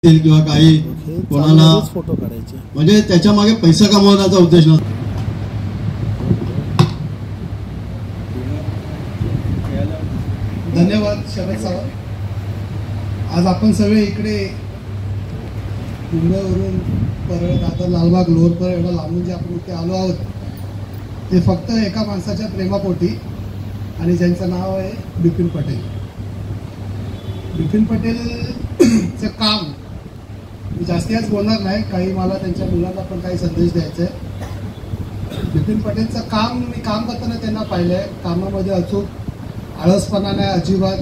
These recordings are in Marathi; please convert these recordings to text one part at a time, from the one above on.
किंवा काही कोणाला फोटो काढायचे म्हणजे त्याच्या मागे पैसा कमवण्याचा उद्देश नसतो. धन्यवाद शरद सावंत. आज आपण सगळे इकडे मुंबईवरून परत आता लालबाग लोअर परत एवढा लांबून जे आपण इथे आलो आहोत ते फक्त एका माणसाच्या प्रेमापोटी आणि ज्यांचं नाव आहे बिपिन पटेल. बिपिन पटेलचं काम मी जास्ती आज बोलणार नाही, काही मला त्यांच्या मुलांना पण काही संदेश द्यायचा आहे. बिपिन पटेलचं काम मी काम करताना त्यांना पाहिलं आहे. कामामध्ये अचूक, आळसपणा नाही अजिबात,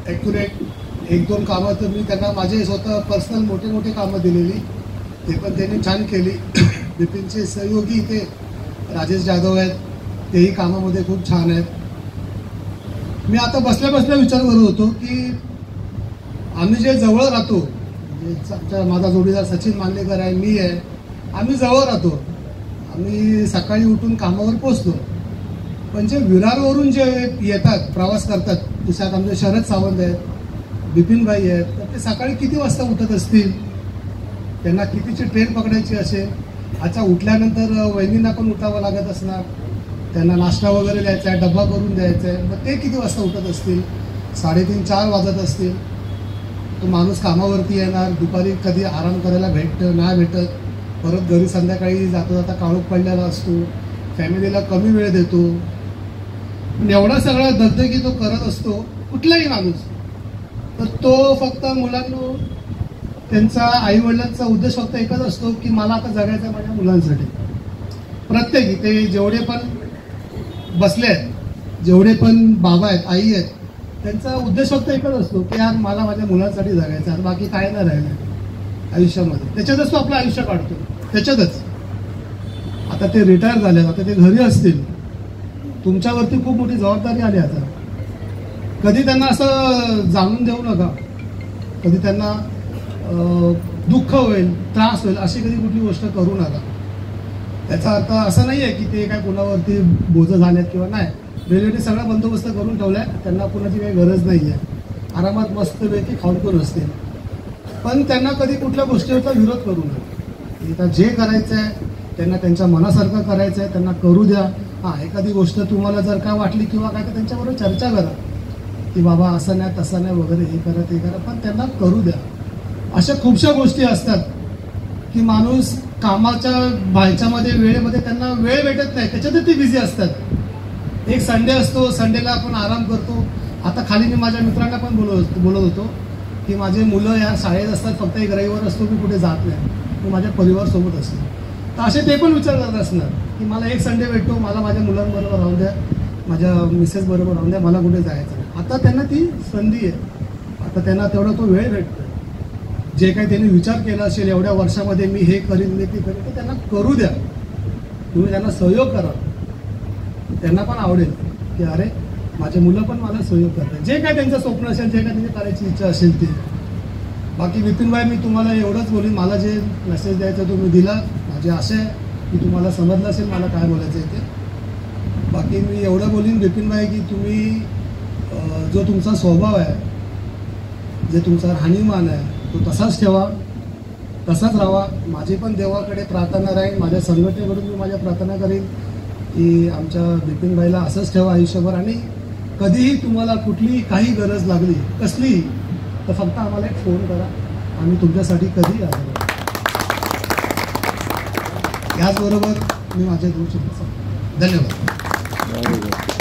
ॲक्युरेट. एक दोन कामं तर मी त्यांना माझे स्वतः पर्सनल मोठे मोठे कामं दिलेली, ते पण त्यांनी छान केली. बिपिनचे सहयोगी इथे राजेश जाधव आहेत, तेही कामामध्ये खूप छान आहेत. मी आता बसल्या बसल्या विचार करत होतो की आम्ही जे जवळ राहतो, माझा जोडीदार सचिन मांडलेकर आहे, मी आहे, आम्ही जवळ राहतो, आम्ही सकाळी उठून कामावर पोचतो. पण जे विरारवरून जे येतात, प्रवास करतात, त्याच्यात आमचे शरद सावंत आहेत, बिपिनभाई आहेत, तर ते सकाळी किती वाजता उठत असतील, त्यांना कितीची ट्रेन पकडायची असेल, अच्छा उठल्यानंतर वहिनींना पण उठावं लागत असणार, त्यांना नाश्ता वगैरे द्यायचा आहे, डब्बा करून द्यायचा आहे, मग ते किती वाजता उठत असतील, 3:30-4 वाजत असतील. तो माणूस कामावरती येणार, दुपारी कधी आराम करायला नाही भेटत, परत घरी संध्याकाळी जाता जाता काळोख पडलेला असतो, फॅमिलीला कमी वेळ देतो. एवढा सगळा दगदगी तो करत असतो कुठलाही माणूस, तर तो फक्त मुलांना, त्यांचा आईवडिलांचा उद्देश फक्त एकच असतो की मला आता जगायचं आहे माझ्या मुलांसाठी. प्रत्येकी ते जेवढे पण बसले आहेत, जेवढे पण बाबा आहेत, आई आहेत, त्यांचा उद्देश फक्त एकच असतो की यार मला माझ्या मुलांसाठी जगायचं आहे, बाकी काय नाही राहिलं आयुष्यामध्ये. त्याच्यातच तो आपलं आयुष्य काढतो, त्याच्यातच. आता ते रिटायर झाले, आता ते घरी असतील, तुमच्यावरती खूप मोठी जबाबदारी आली. आता कधी त्यांना असं जाणून देऊ नका, कधी त्यांना दुःख होईल, त्रास होईल अशी कधी कुठली गोष्ट करू नका. त्याचा अर्थ असा नाही आहे की ते काय कोणावरती बोझ झालेत किंवा नाही. रेल्वेने सगळा बंदोबस्त करून ठेवलाय, त्यांना कुणाची काही गरज नाही आहे, आरामात मस्तपैकी खाऊन असतील. पण त्यांना कधी कुठल्या गोष्टीचा विरोध करू नका. जे करायचं आहे त्यांना त्यांच्या मनासारखं करायचं आहे, त्यांना करू द्या. हां, एखादी गोष्ट तुम्हाला जर काय वाटली किंवा काय तर त्यांच्याबरोबर चर्चा करा की बाबा असं नाही तसं नाही वगैरे, हे करा ते करा, पण त्यांना करू द्या. अशा खूपशा गोष्टी असतात की माणूस कामाच्या ह्याच्यामध्ये वेळेमध्ये त्यांना वेळ भेटत नाही, त्याच्यातच ते बिझी असतात. एक संडे असतो, संडेला आपण आराम करतो. आता खाली मी माझ्या मित्रांना पण बोलत होतो की माझे मुलं या शाळेत असतात, फक्त एक रविवार असतो मी कुठे जात नाही, मी माझ्या परिवारसोबत असतो. तर असे ते पण विचार करत असणार की मला एक संडे भेटतो, मला माझ्या मुलांबरोबर राहून द्या, माझ्या मिसेस बरोबर राहून द्या, मला कुठे जायचं नाही. आता त्यांना ती संधी आहे, आता त्यांना तेवढा तो वेळ भेटतो. जे काही त्यांनी विचार केला असेल एवढ्या वर्षामध्ये मी हे करीन, मी ते करीन, तर त्यांना करू द्या. तुम्ही त्यांना सहयोग करा, त्यांना पण आवडेल की अरे माझे मुलं पण मला सहयोग करतात. जे काय त्यांचं स्वप्न असेल, जे काय त्यांची करायची इच्छा असेल ते. बाकी बिपिनभाई, मी तुम्हाला एवढंच बोलीन, मला जे मेसेज द्यायचं तो मी दिला. माझी आशा आहे की तुम्हाला समजलं असेल मला काय बोलायचं आहे ते. बाकी मी एवढं बोलीन बिपिनभाई की तुम्ही जो तुमचा स्वभाव आहे, जे तुमचा राहणीमान आहे, तो तसाच ठेवा, तसाच राहा. माझी पण देवाकडे प्रार्थना राहील, माझ्या संघटनेकडून मी माझ्या प्रार्थना करेन की आमच्या बिपिनभाईला असंच ठेवा आयुष्यभर. आणि कधीही तुम्हाला कुठलीही काही गरज लागली कसली तर फक्त आम्हाला एक फोन करा, आम्ही तुमच्यासाठी कधीही आलो. याचबरोबर मी माझ्या दोन शब्द. धन्यवाद.